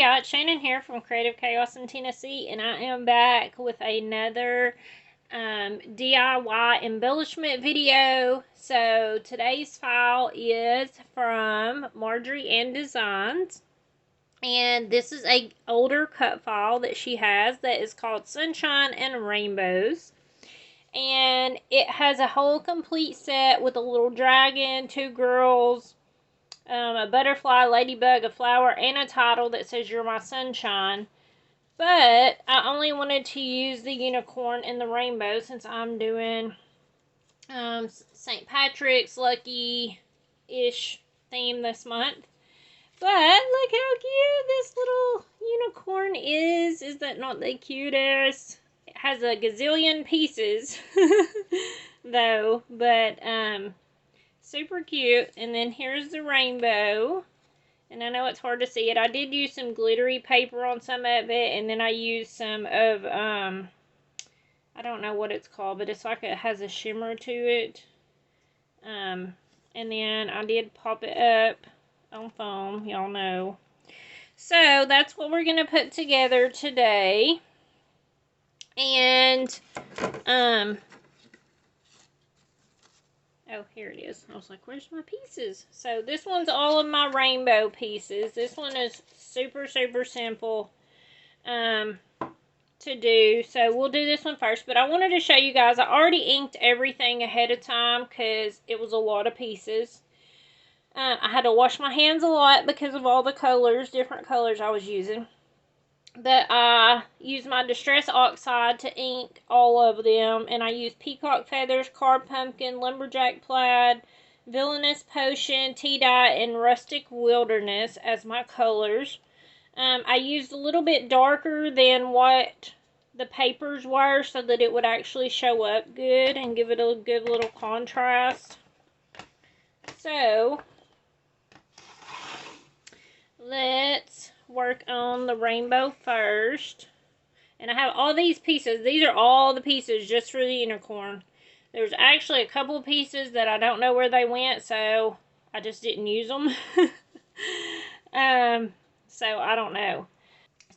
y'all, it's Shannon here from Creative Chaos in Tennessee, and I am back with another DIY embellishment video. So today's file is from Marjorie and Designs, and this is a older cut file that she has that is called Sunshine and Rainbows. And it has a whole complete set with a little dragon, two girls, a butterfly, ladybug, a flower, and a title that says "You're My Sunshine." But I only wanted to use the unicorn and the rainbow since I'm doing St. Patrick's lucky-ish theme this month. But look how cute this little unicorn is. Is that not the cutest? It has a gazillion pieces though, but super cute. And then here's the rainbow. And I know it's hard to see it. I did use some glittery paper on some of it. And then I used some of, I don't know what it's called. But it's like it has a shimmer to it. And then I did pop it up on foam. Y'all know. So that's what we're going to put together today. And, oh, here it is. I was like, where's my pieces? So this one's all of my rainbow pieces. This one is super, super simple to do. So we'll do this one first. But I wanted to show you guys, I already inked everything ahead of time because it was a lot of pieces. I had to wash my hands a lot because of all the colors, different colors I was using. But I used my Distress Oxide to ink all of them. And I used Peacock Feathers, Carved Pumpkin, Lumberjack Plaid, Villainous Potion, Tea-Dye, and Rustic Wilderness as my colors. I used a little bit darker than what the papers were so that it would actually show up good and give it a good little contrast. So, let's work on the rainbow first. And I have all these pieces. These are all the pieces just for the unicorn. There's actually a couple of pieces that I don't know where they went, so I just didn't use them. So I don't know.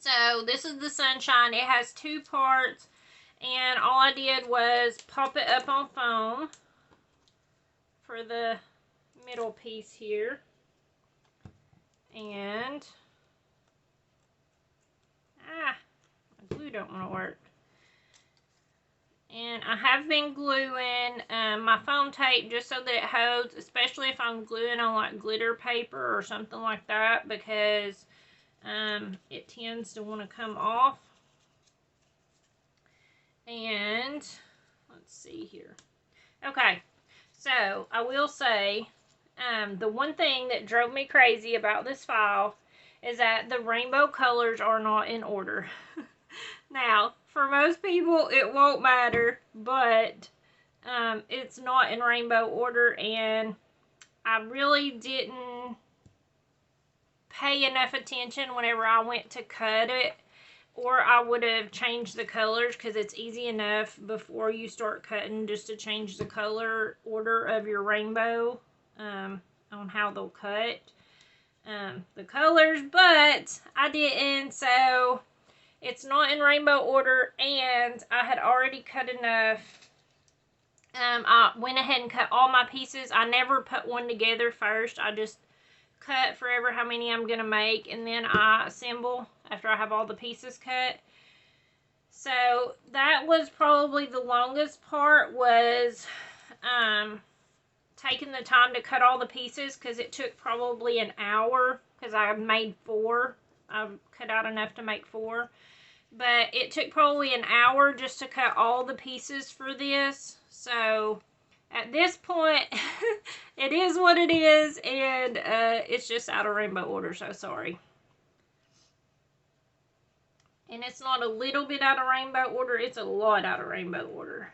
So this is the sunshine. It has two parts, and all I did was pop it up on foam for the middle piece here. And my glue don't want to work. And I have been gluing my foam tape just so that it holds, especially if I'm gluing on like glitter paper or something like that, because it tends to want to come off. And let's see here. Okay, so I will say the one thing that drove me crazy about this file is that the rainbow colors are not in order. Now, for most people, it won't matter, but it's not in rainbow order, and I really didn't pay enough attention whenever I went to cut it, or I would have changed the colors, because it's easy enough before you start cutting just to change the color order of your rainbow on how they'll cut the colors, but I didn't, so it's not in rainbow order, and I had already cut enough. I went ahead and cut all my pieces. I never put one together first. I just cut forever how many I'm going to make, and then I assemble after I have all the pieces cut. So that was probably the longest part, was taking the time to cut all the pieces, because it took probably an hour, because I made 4. I cut out enough to make 4. But it took probably an hour just to cut all the pieces for this. So at this point, it is what it is, and it's just out of rainbow order, so sorry. And it's not a little bit out of rainbow order, it's a lot out of rainbow order.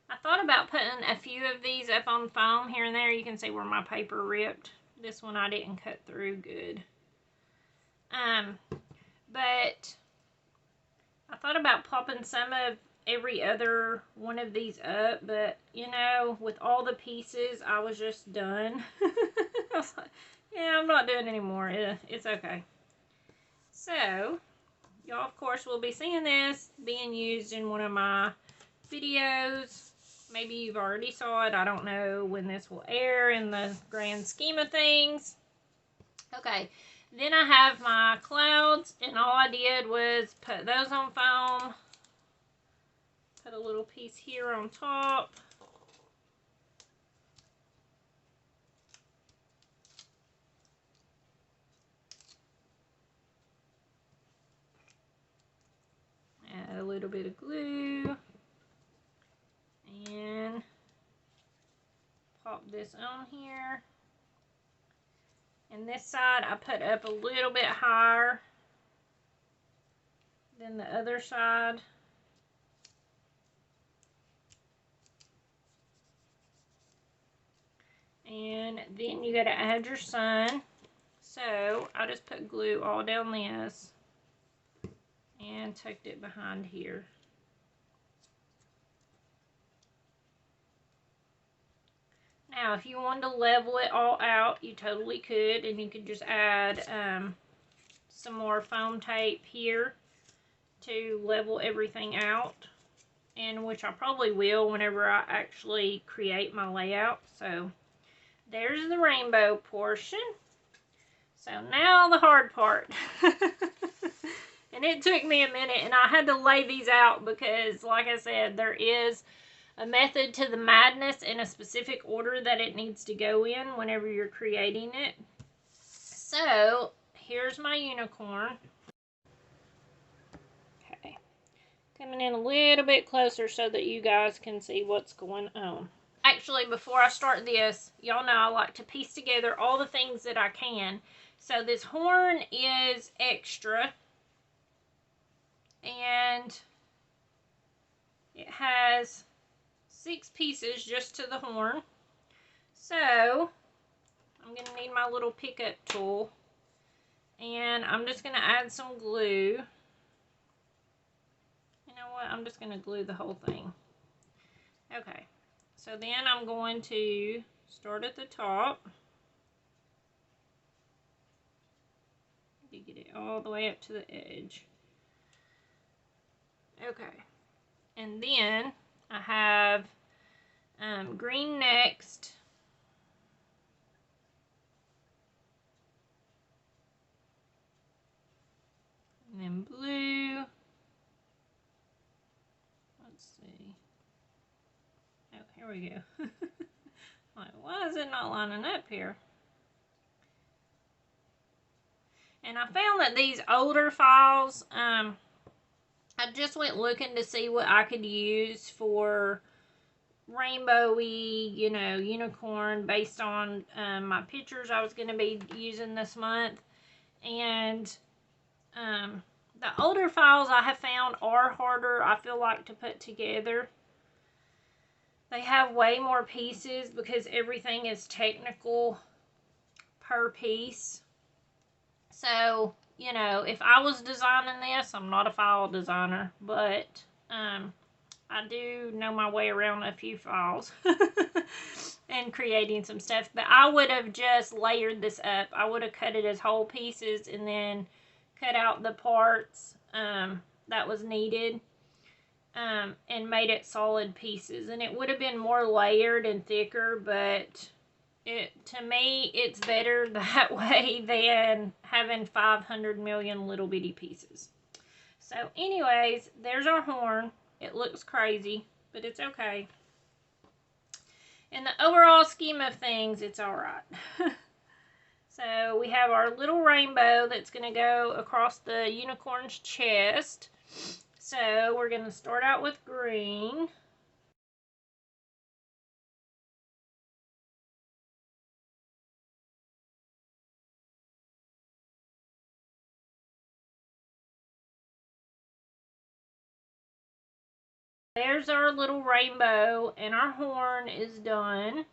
I thought about putting a few of these up on foam here and there. You can see where my paper ripped. This one I didn't cut through good. But I thought about popping some of every other one of these up, but you know, with all the pieces, I was just done. I was like, Yeah, I'm not doing any more. It's okay. So, y'all, of course, will be seeing this being used in one of my videos. Maybe you've already saw it. I don't know when this will air in the grand scheme of things. Okay, then I have my clouds, and all I did was put those on foam. Put a little piece here on top. Add a little bit of glue. And pop this on here. And this side I put up a little bit higher than the other side. And then you gotta add your sun. So I just put glue all down this and tucked it behind here. Now, if you wanted to level it all out, you totally could, and you could just add some more foam tape here to level everything out, and which I probably will whenever I actually create my layout. So there's the rainbow portion. So now the hard part. And it took me a minute, and I had to lay these out because, like I said, there is a method to the madness in a specific order that it needs to go in whenever you're creating it. So here's my unicorn. Okay, coming in a little bit closer so that you guys can see what's going on. Actually, before I start this, y'all know I like to piece together all the things that I can. So this horn is extra, and it has 6 pieces just to the horn. So I'm going to need my little pickup tool, and I'm just going to add some glue. You know what? I'm just going to glue the whole thing. Okay, so then I'm going to start at the top. You get it all the way up to the edge. Okay, and then I have green next. And then blue. Let's see. Oh, here we go. Like, why is it not lining up here? And I found that these older files, I just went looking to see what I could use for rainbowy, you know, unicorn based on my pictures I was going to be using this month. And the older files I have found are harder, I feel like, to put together. They have way more pieces because everything is technical per piece. So, you know, if I was designing this, I'm not a file designer, but I do know my way around a few files and creating some stuff. But I would have just layered this up. I would have cut it as whole pieces and then cut out the parts that was needed and made it solid pieces. And it would have been more layered and thicker, but to me, it's better that way than having 500 million little bitty pieces. So anyways, there's our horn. It looks crazy, but it's okay. In the overall scheme of things, it's alright. So we have our little rainbow that's going to go across the unicorn's chest. So we're going to start out with green. There's our little rainbow, and our horn is done.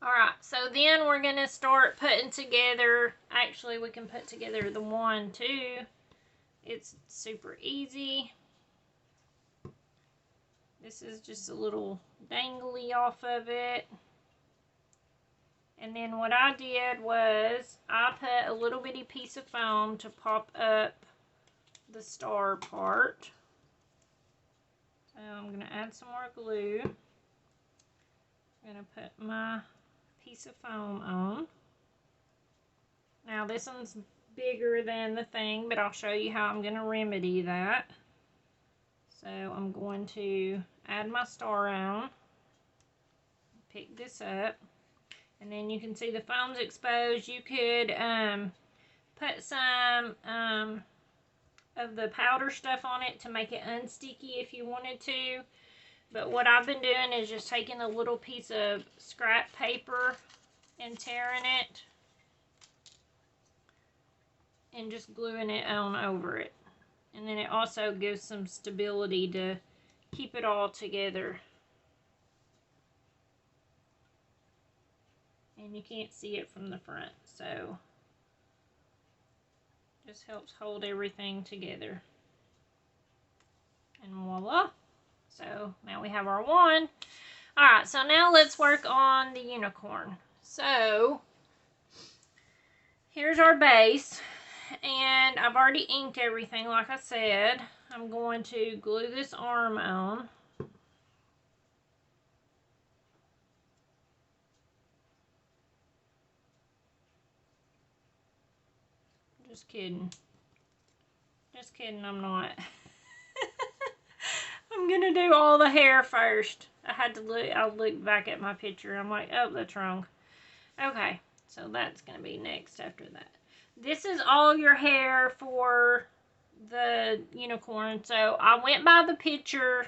Alright, so then we're going to start putting together, actually we can put together the one too. It's super easy. This is just a little dangly off of it. And then what I did was I put a little bitty piece of foam to pop up the star part. So I'm going to add some more glue. I'm going to put my piece of foam on. Now this one's bigger than the thing, but I'll show you how I'm going to remedy that. So I'm going to add my star on, pick this up, and then you can see the foam's exposed. You could put some of the powder stuff on it to make it unsticky if you wanted to. But what I've been doing is just taking a little piece of scrap paper and tearing it and just gluing it on over it. And then it also gives some stability to keep it all together. And you can't see it from the front, so just helps hold everything together. And voila. So now we have our wand. Alright, so now let's work on the unicorn. So here's our base. And I've already inked everything, like I said. I'm going to glue this arm on. Just kidding. Just kidding, I'm not. I'm gonna do all the hair first. I looked back at my picture. I'm like, oh, that's wrong. Okay, so that's gonna be next after that. This is all your hair for the unicorn. So I went by the picture.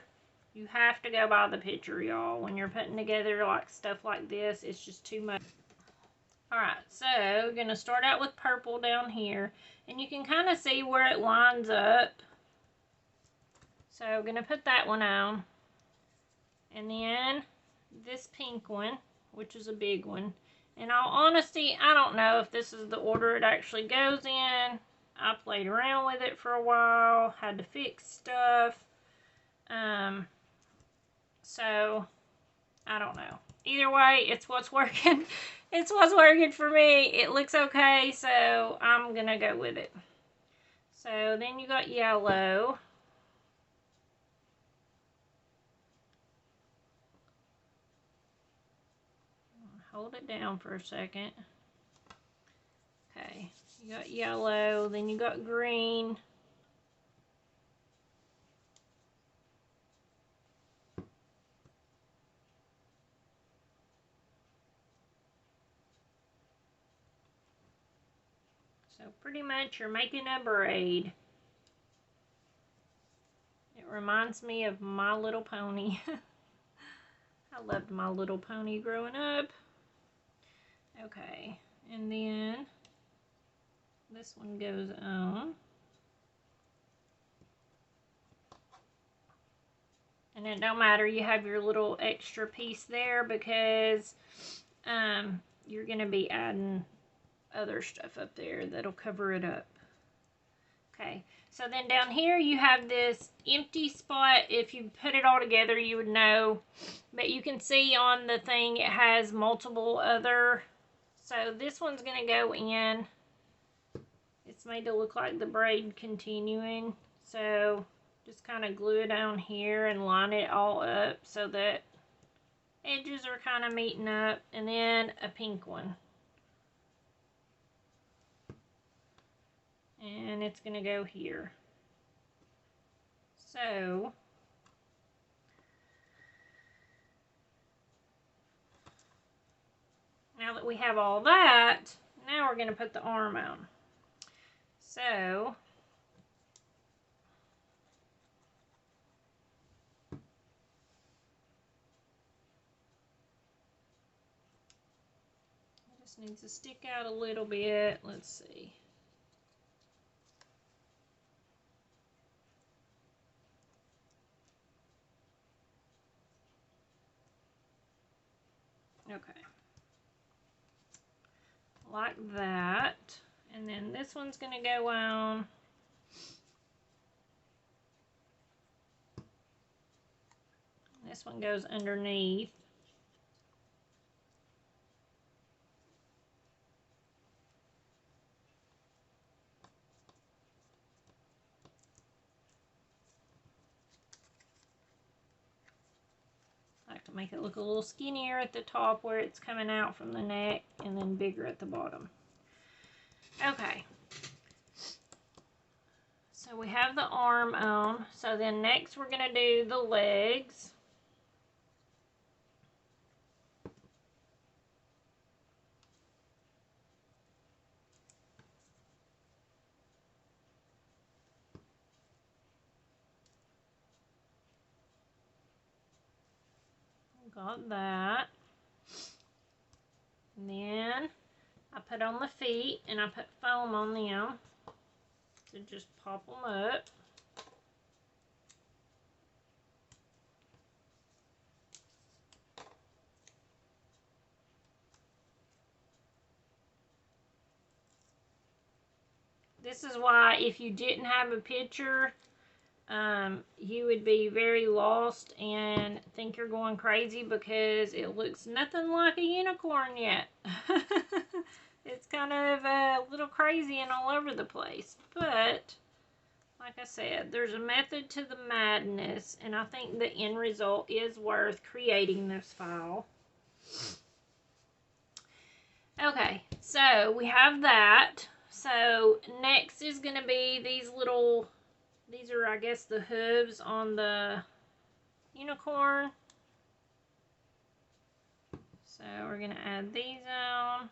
You have to go by the picture, y'all. When you're putting together like stuff like this, it's just too much. Alright, so we're going to start out with purple down here. And you can kind of see where it lines up. So we're going to put that one on. And then this pink one, which is a big one. In all honesty, I don't know if this is the order it actually goes in. I played around with it for a while, had to fix stuff. So, I don't know. Either way, it's what's working. It's what's working for me. It looks okay, so I'm gonna go with it. So, then you got yellow. Hold it down for a second. Okay, you got yellow, then you got green. So pretty much you're making a braid. It reminds me of My Little Pony. I loved My Little Pony growing up. Okay, and then this one goes on. And it don't matter, you have your little extra piece there because you're going to be adding other stuff up there that'll cover it up. Okay, so then down here you have this empty spot. If you put it all together, you would know. But you can see on the thing it has multiple other. So this one's going to go in. It's made to look like the braid continuing. So just kind of glue it down here and line it all up so that edges are kind of meeting up. And then a pink one. And it's going to go here. So now that we have all that, now we're going to put the arm on. So it just needs to stick out a little bit. Let's see. Okay. Like that. And then this one's going to go on. This one goes underneath. Make it look a little skinnier at the top where it's coming out from the neck, and then bigger at the bottom. Okay. So we have the arm on. So then next we're going to do the legs. Got that. And then I put on the feet, and I put foam on them to just pop them up. This is why if you didn't have a picture, you would be very lost and think you're going crazy because it looks nothing like a unicorn yet. It's kind of a little crazy and all over the place. But, like I said, there's a method to the madness, and I think the end result is worth creating this file. Okay, so we have that. So next is going to be these little, these are, I guess, the hooves on the unicorn. So we're going to add these on.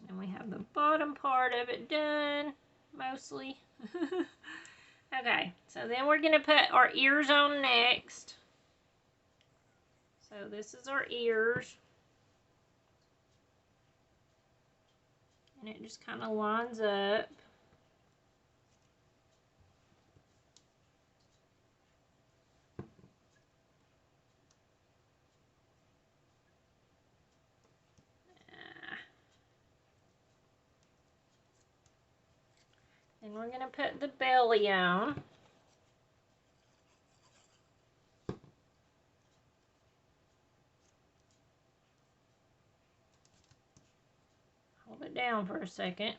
And we have the bottom part of it done, mostly. Okay, so then we're going to put our ears on next. So this is our ears. And it just kind of lines up. Then we're going to put the belly on. Hold it down for a second.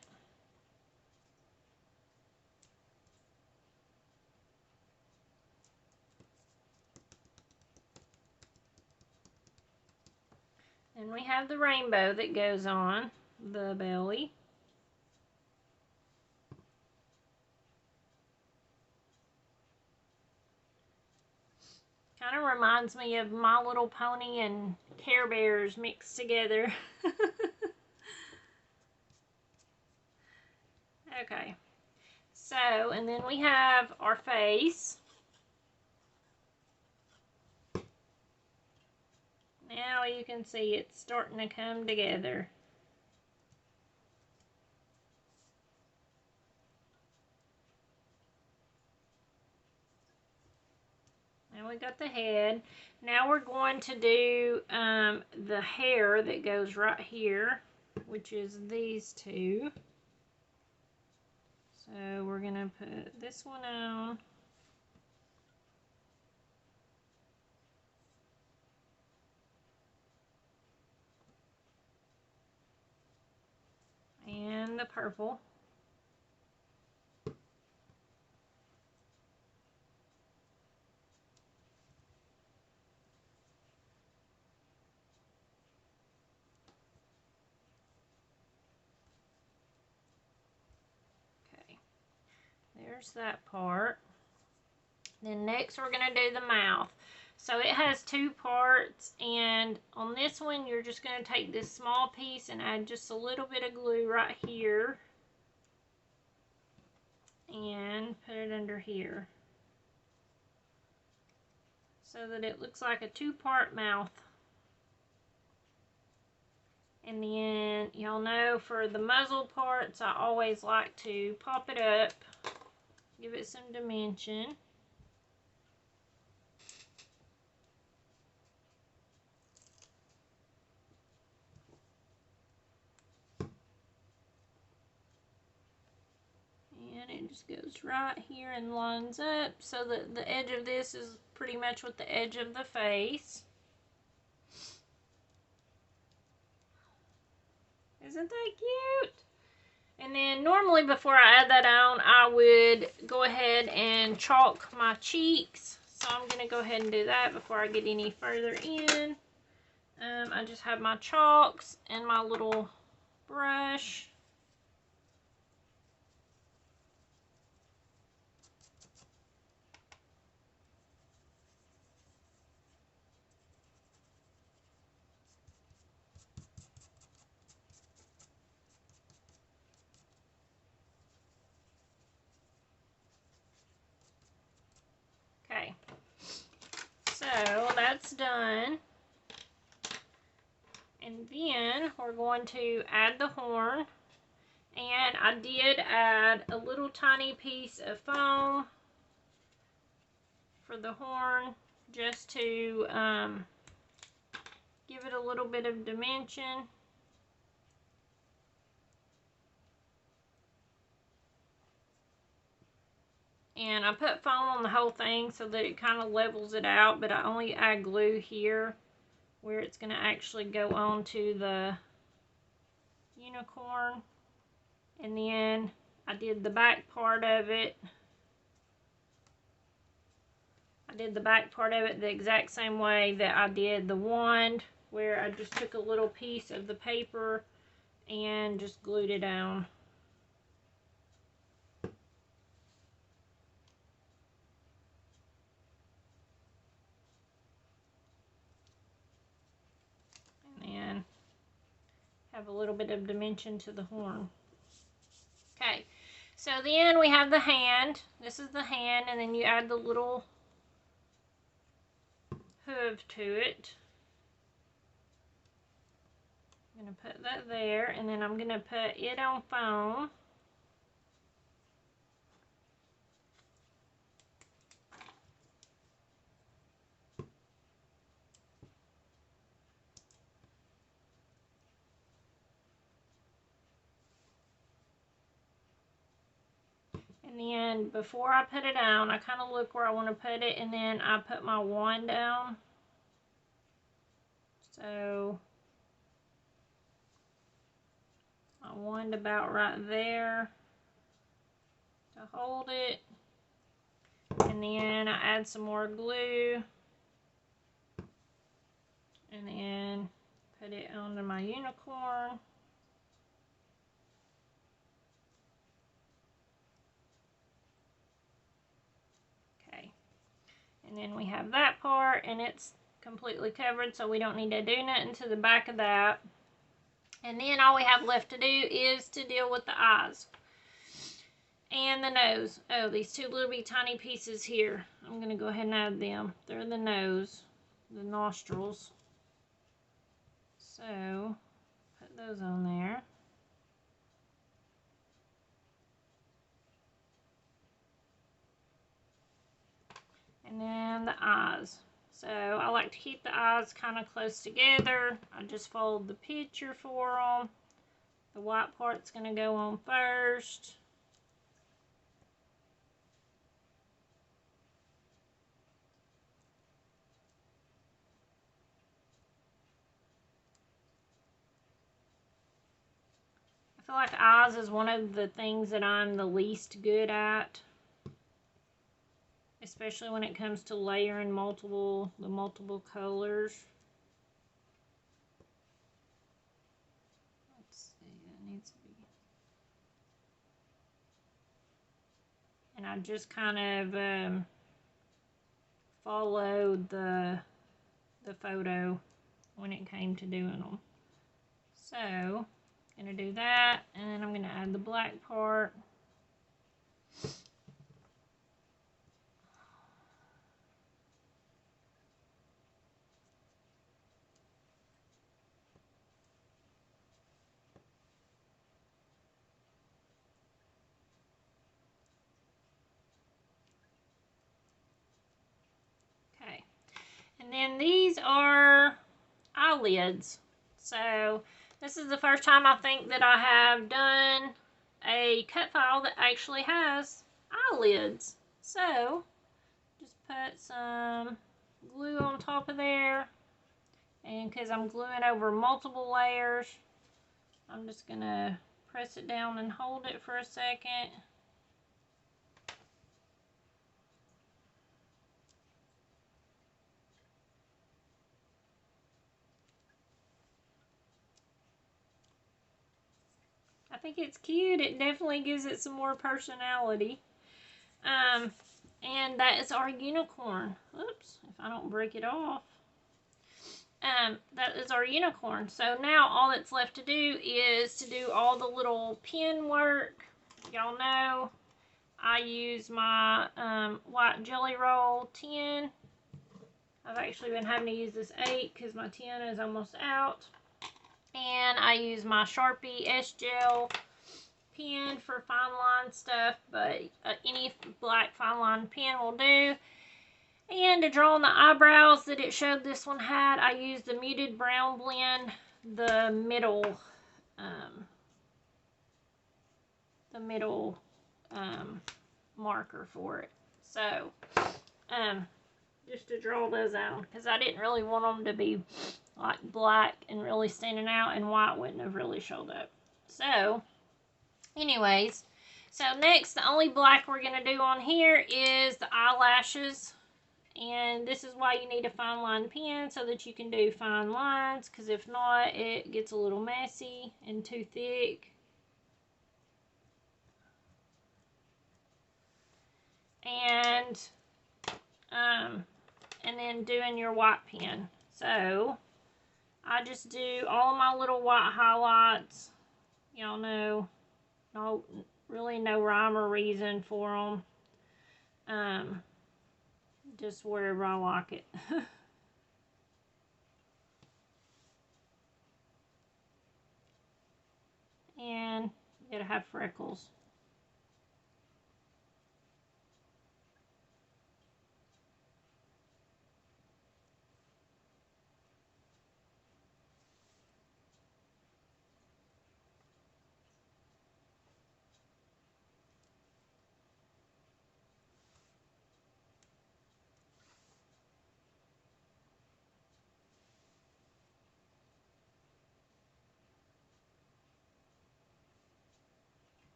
Then we have the rainbow that goes on the belly. Kind of reminds me of My Little Pony and Care Bears mixed together. Okay, so, and then we have our face. Now you can see it's starting to come together. Now we got the head. Now we're going to do the hair that goes right here, which is these two. So we're going to put this one on. And the purple. Okay, there's that part. Then next we're going to do the mouth. So it has two parts, and on this one you're just going to take this small piece and add just a little bit of glue right here and put it under here so that it looks like a two-part mouth. And then y'all know for the muzzle parts I always like to pop it up, give it some dimension. And it just goes right here and lines up so that the edge of this is pretty much with the edge of the face. Isn't that cute? And then normally before I add that on, I would go ahead and chalk my cheeks. So I'm going to go ahead and do that before I get any further in. I just have my chalks and my little brush. Okay, so that's done. And then we're going to add the horn. And I did add a little tiny piece of foam for the horn just to give it a little bit of dimension. And I put foam on the whole thing so that it kind of levels it out, but I only add glue here where it's going to actually go onto the unicorn. And then I did the back part of it. I did the back part of it the exact same way that I did the wand, where I just took a little piece of the paper and just glued it down. And then have a little bit of dimension to the horn. Okay, so then we have the hand. This is the hand, and then you add the little hoof to it. I'm going to put that there, and then I'm going to put it on foam. And then before I put it down, I kind of look where I want to put it, and then I put my wand down. So my wand about right there to hold it. And then I add some more glue. And then put it onto my unicorn. Okay. And then we have that part, and it's completely covered, so we don't need to do nothing to the back of that. And then all we have left to do is to deal with the eyes and the nose. Oh, these two little bitty tiny pieces here. I'm going to go ahead and add them. They're the nose, the nostrils. So, put those on there. And then the eyes. So I like to keep the eyes kind of close together. I just fold the picture for them. The white part's going to go on first. I feel like eyes is one of the things that I'm the least good at. Especially when it comes to layering the multiple colors. Let's see, that needs to be. And I just kind of followed the photo when it came to doing them. So, I'm going to do that, and then I'm going to add the black part. Okay, and then these are eyelids. So this is the first time I think that I have done a cut file that actually has eyelids. So just put some glue on top of there, and because I'm gluing over multiple layers, I'm just gonna press it down and hold it for a second. I think it's cute. It definitely gives it some more personality. And that is our unicorn. Oops, if I don't break it off. That is our unicorn. So now all that's left to do is to do all the little pin work. Y'all know I use my white jelly roll 10. I've actually been having to use this 8 because my 10 is almost out. And I use my Sharpie S-Gel pen for fine line stuff, but any black fine line pen will do. And to draw on the eyebrows that it showed this one had, I used the Muted Brown Blend, the middle marker for it. So, just to draw those out, because I didn't really want them to be like black and really standing out, and white wouldn't have really showed up. So, anyways, so next, the only black we're going to do on here is the eyelashes. And this is why you need a fine line pen, so that you can do fine lines, because if not, it gets a little messy and too thick. And then doing your white pen. So I just do all of my little white highlights. Y'all know, really no rhyme or reason for them. Just wherever I like it. And you gotta have freckles.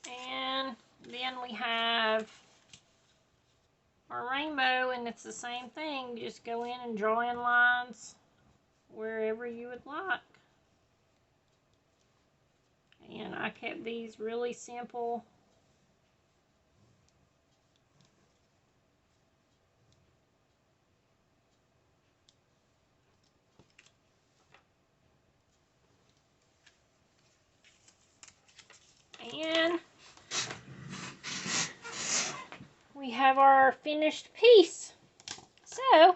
And then we have our rainbow, and it's the same thing. You just go in and draw in lines wherever you would like. And I kept these really simple. And we have our finished piece. So,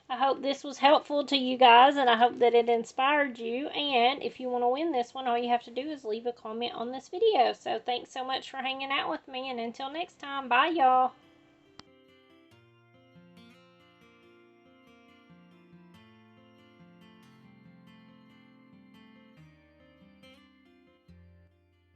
I hope this was helpful to you guys, and I hope that it inspired you. And if you want to win this one, all you have to do is leave a comment on this video. So, thanks so much for hanging out with me, and until next time, bye y'all.